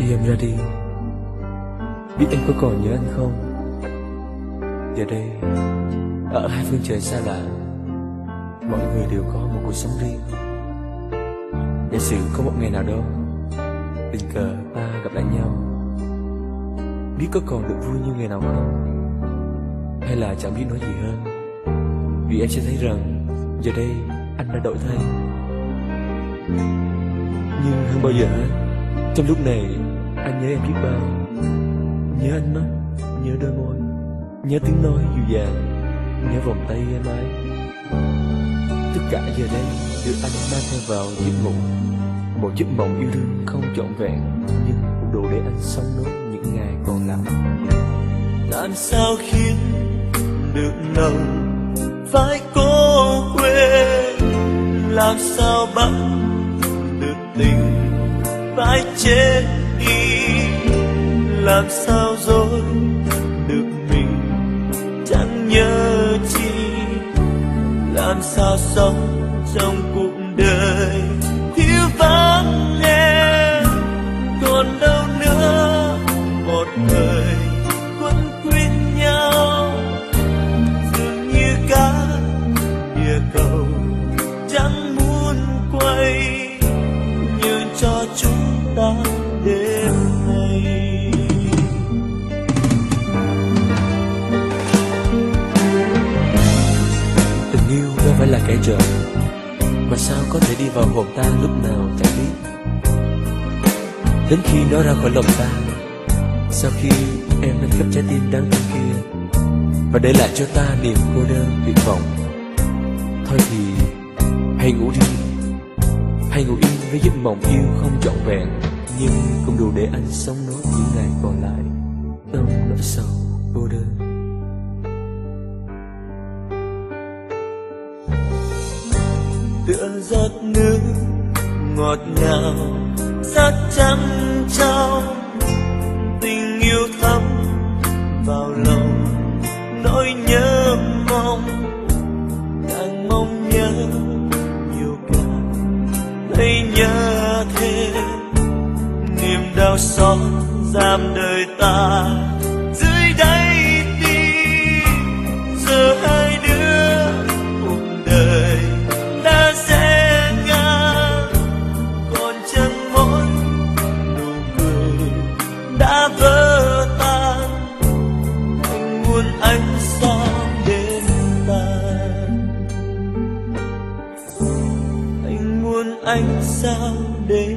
Khi em ra đi, biết em có còn nhớ anh không? Giờ đây, ở hai phương trời xa lạ, mọi người đều có một cuộc sống riêng. Giả sử có một ngày nào đó, tình cờ ta gặp lại nhau, biết có còn được vui như ngày nào không? Hay là chẳng biết nói gì hơn, vì em sẽ thấy rằng giờ đây anh đã đổi thay. Nhưng hơn bao giờ hết, trong lúc này anh nhớ em biết bao. Nhớ ánh mắt, nhớ đôi môi, nhớ tiếng nói dịu dàng, nhớ vòng tay êm ái. Tất cả giờ đây được anh mang theo vào giấc ngủ, một giấc mộng yêu đương không trọn vẹn, nhưng cũng đủ để anh sống nốt những ngày còn lại. Làm sao khiến được lòng phải cố quên, làm sao bắt được tình phải chết đi, làm sao dối được mình chẳng nhớ chi, làm sao sống trong cuộc đời thiếu vắng em. Còn đâu nữa một thời quấn quýt nhau, dường như cả địa cầu chẳng muốn quay, nhường cho chúng ta đêm nay. Tình yêu đâu phải là kẻ trộm, mà sao có thể đi vào hồn ta lúc nào chẳng biết. Đến khi nó ra khỏi lòng ta, sau khi em đánh cắp trái tim đáng thương kia và để lại cho ta niềm cô đơn tuyệt vọng, thôi thì hãy ngủ đi, hãy ngủ yên với giấc mộng yêu không trọn vẹn, nhưng cũng đủ để anh sống nốt những ngày còn lại trong nỗi sầu cô đơn. Tựa giọt nước ngọt ngào rất chăm trao, tình yêu thắm vào lòng, nỗi nhớ mong càng mong nhớ nhiều càng thấy nhớ thêm. Niềm đau xót giam đời ta dưới đáy tim, giờ hai đứa cuộc đời đã rẽ ngang, còn chẳng mỗi nụ cười đã vỡ tan. Anh muốn ánh sao đến tan, anh muốn ánh sao đến